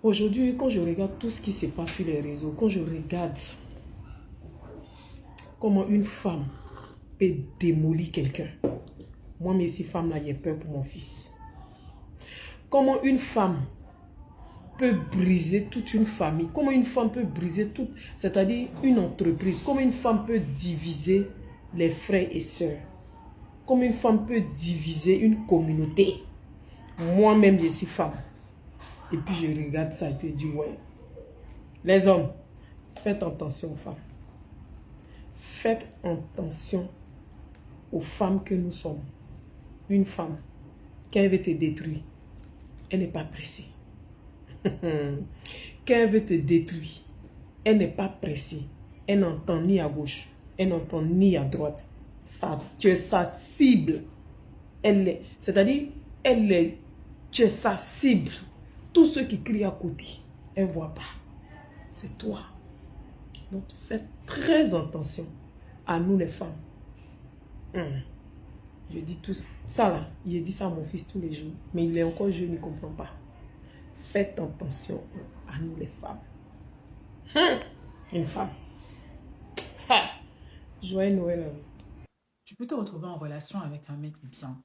Aujourd'hui, quand je regarde tout ce qui se passe sur les réseaux, quand je regarde comment une femme peut démolir quelqu'un, moi, mais ces femmes-là, j'ai peur pour mon fils. Comment une femme peut briser toute une famille, comment une femme peut briser toute, c'est-à-dire une entreprise, comment une femme peut diviser les frères et sœurs, comment une femme peut diviser une communauté. Moi-même, je suis femme. Et puis je regarde ça et puis je dis, ouais, les hommes, faites attention aux femmes. Faites attention aux femmes que nous sommes. Une femme, quand elle veut te détruire, elle n'est pas pressée. Quand elle veut te détruire, elle n'est pas pressée. Elle n'entend ni à gauche, elle n'entend ni à droite. Ça, tu es sa cible. C'est-à-dire, tu es sa cible. Tous ceux qui crient à côté, elle ne voit pas. C'est toi. Donc, faites très attention à nous les femmes. Je dis tout ça là, il dit ça à mon fils tous les jours. Mais il est encore jeune, il ne comprend pas. Faites attention à nous les femmes. Une femme. Joyeux Noël à vous. Tu peux te retrouver en relation avec un mec bien,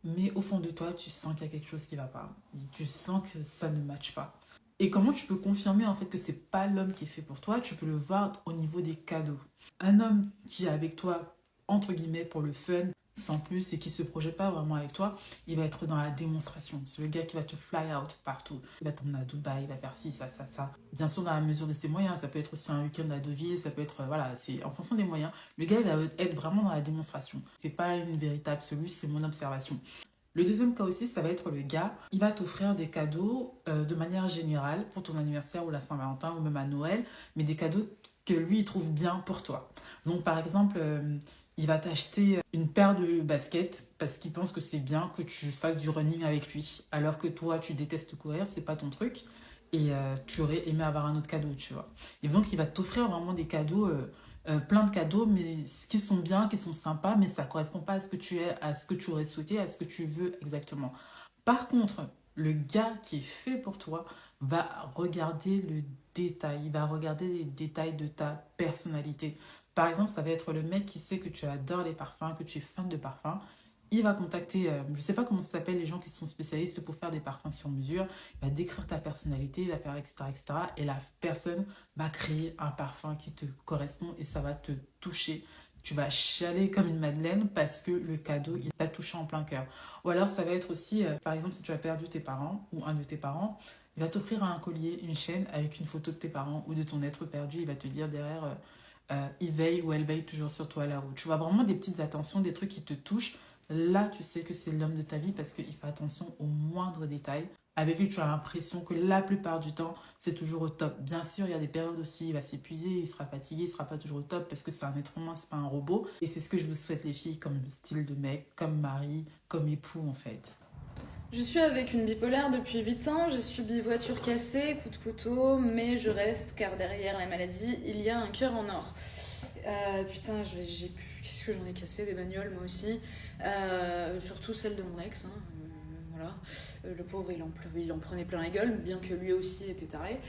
mais au fond de toi, tu sens qu'il y a quelque chose qui va pas. Tu sens que ça ne matche pas. Et comment tu peux confirmer en fait que c'est pas l'homme qui est fait pour toi? Tu peux le voir au niveau des cadeaux. Un homme qui est avec toi, entre guillemets, pour le fun, sans plus, et qui se projette pas vraiment avec toi, il va être dans la démonstration. C'est le gars qui va te fly out partout. Il va t'emmener à Dubaï, il va faire ci, ça, ça, ça. Bien sûr, dans la mesure de ses moyens, ça peut être aussi un week-end à Deauville, ça peut être, voilà, c'est en fonction des moyens. Le gars, il va être vraiment dans la démonstration. C'est pas une vérité absolue, c'est mon observation. Le deuxième cas aussi, ça va être le gars, il va t'offrir des cadeaux de manière générale pour ton anniversaire ou la Saint-Valentin ou même à Noël, mais des cadeaux que lui, il trouve bien pour toi. Donc, par exemple, il va t'acheter une paire de baskets parce qu'il pense que c'est bien que tu fasses du running avec lui, alors que toi, tu détestes courir, c'est pas ton truc, et tu aurais aimé avoir un autre cadeau, tu vois. Et donc, il va t'offrir vraiment des cadeaux, plein de cadeaux, mais qui sont bien, qui sont sympas, mais ça correspond pas à ce que tu es, à ce que tu aurais souhaité, à ce que tu veux exactement. Par contre, le gars qui est fait pour toi va regarder le détail, il va regarder les détails de ta personnalité. Par exemple, ça va être le mec qui sait que tu adores les parfums, que tu es fan de parfums. Il va contacter, je ne sais pas comment ça s'appelle, les gens qui sont spécialistes pour faire des parfums sur mesure. Il va décrire ta personnalité, il va faire etc., etc. Et la personne va créer un parfum qui te correspond et ça va te toucher. Tu vas chialer comme une madeleine parce que le cadeau, il t'a touché en plein cœur. Ou alors, ça va être aussi, par exemple, si tu as perdu tes parents ou un de tes parents, il va t'offrir un collier, une chaîne avec une photo de tes parents ou de ton être perdu. Il va te dire derrière, il veille ou elle veille toujours sur toi à la route. Tu vois vraiment des petites attentions, des trucs qui te touchent. Là, tu sais que c'est l'homme de ta vie parce qu'il fait attention aux moindres détails. Avec lui, tu as l'impression que la plupart du temps, c'est toujours au top. Bien sûr, il y a des périodes aussi, il va s'épuiser, il sera fatigué, il sera pas toujours au top parce que c'est un être humain, c'est pas un robot. Et c'est ce que je vous souhaite les filles, comme style de mec, comme mari, comme époux en fait. Je suis avec une bipolaire depuis 8 ans, j'ai subi voiture cassée, coup de couteau, mais je reste car derrière la maladie, il y a un cœur en or. Putain, j'ai pu... Qu'est-ce que j'en ai cassé des bagnoles moi aussi, surtout celle de mon ex, hein. Voilà. Le pauvre il en prenait plein la gueule, bien que lui aussi était taré.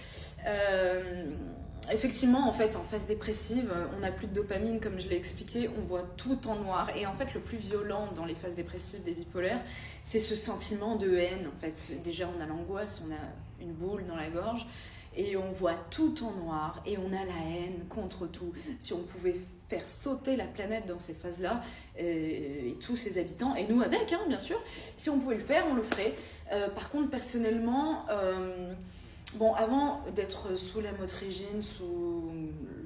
Effectivement, en fait, en phase dépressive, on n'a plus de dopamine, comme je l'ai expliqué, on voit tout en noir. Et en fait, le plus violent dans les phases dépressives des bipolaires, c'est ce sentiment de haine. En fait, déjà, on a l'angoisse, on a une boule dans la gorge, et on voit tout en noir, et on a la haine contre tout. Si on pouvait faire sauter la planète dans ces phases-là, et tous ses habitants, et nous avec, hein, bien sûr, si on pouvait le faire, on le ferait. Par contre, personnellement... Bon, avant d'être sous la motrigine, sous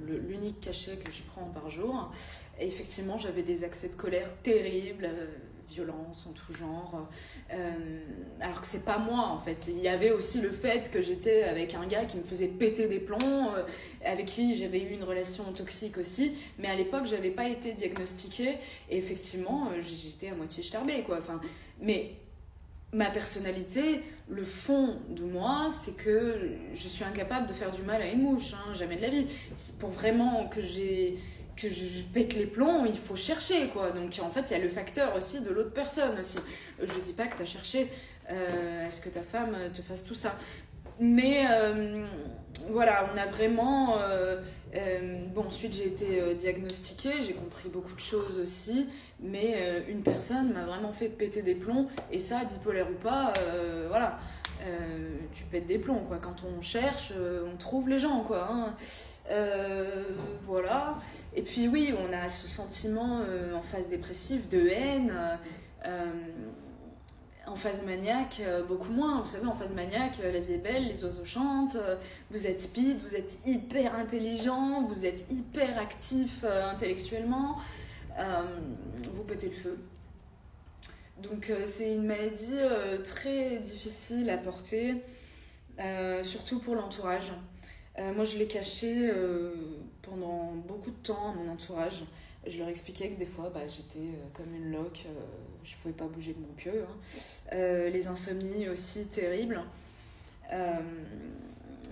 l'unique cachet que je prends par jour, effectivement, j'avais des accès de colère terribles, violence en tout genre, alors que c'est pas moi en fait. Il y avait aussi le fait que j'étais avec un gars qui me faisait péter des plombs, avec qui j'avais eu une relation toxique aussi, mais à l'époque, j'avais pas été diagnostiquée, et effectivement, j'étais à moitié starbée, quoi. Enfin, mais... Ma personnalité, le fond de moi, c'est que je suis incapable de faire du mal à une mouche, hein, jamais de la vie. Pour vraiment que je pète les plombs, il faut chercher, quoi. Donc en fait, il y a le facteur aussi de l'autre personne aussi. Je dis pas que tu as cherché à ce que ta femme te fasse tout ça. Mais voilà, on a vraiment... bon, ensuite j'ai été diagnostiquée, j'ai compris beaucoup de choses aussi, mais une personne m'a vraiment fait péter des plombs, et ça, bipolaire ou pas, voilà, tu pètes des plombs, quoi. Quand on cherche, on trouve les gens, quoi, hein. Voilà. Et puis oui, on a ce sentiment en phase dépressive de haine, en phase maniaque, beaucoup moins. Vous savez, en phase maniaque, la vie est belle, les oiseaux chantent, vous êtes speed, vous êtes hyper intelligent, vous êtes hyper actif intellectuellement, vous pétez le feu. Donc c'est une maladie très difficile à porter, surtout pour l'entourage. Moi, je l'ai caché pendant beaucoup de temps à mon entourage. Je leur expliquais que des fois, j'étais comme une loque, je pouvais pas bouger de mon pieu, hein. Les insomnies aussi terribles.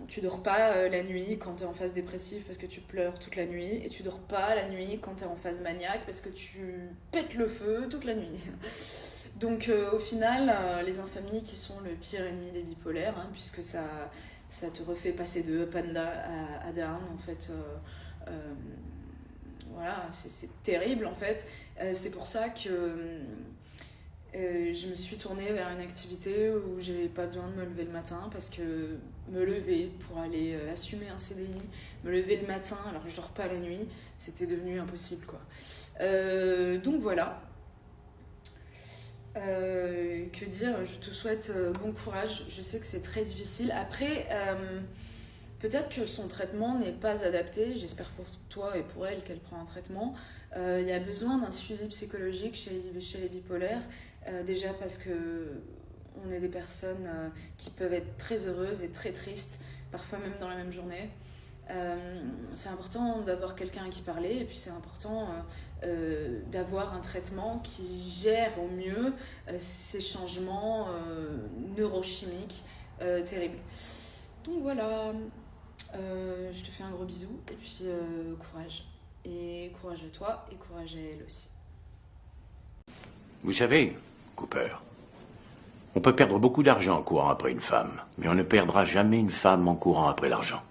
Tu dors pas la nuit quand tu es en phase dépressive parce que tu pleures toute la nuit, et tu dors pas la nuit quand tu es en phase maniaque parce que tu pètes le feu toute la nuit. Donc au final, les insomnies qui sont le pire ennemi des bipolaires, hein, puisque ça te refait passer de up and à down, en fait. Voilà, c'est terrible, en fait. C'est pour ça que je me suis tournée vers une activité où j'avais pas besoin de me lever le matin, parce que me lever pour aller assumer un CDI, me lever le matin alors que je dors pas la nuit, c'était devenu impossible, quoi. Donc voilà. Que dire, je te souhaite bon courage, je sais que c'est très difficile. Après, peut-être que son traitement n'est pas adapté, j'espère pour toi et pour elle qu'elle prend un traitement. Il y a besoin d'un suivi psychologique chez les bipolaires, déjà parce que on est des personnes qui peuvent être très heureuses et très tristes, parfois même dans la même journée. C'est important d'avoir quelqu'un à qui parler, et puis c'est important d'avoir un traitement qui gère au mieux ces changements neurochimiques terribles. Donc voilà, je te fais un gros bisou, et puis courage. Et courage à toi, et courage à elle aussi. Vous savez, Cooper, on peut perdre beaucoup d'argent en courant après une femme, mais on ne perdra jamais une femme en courant après l'argent.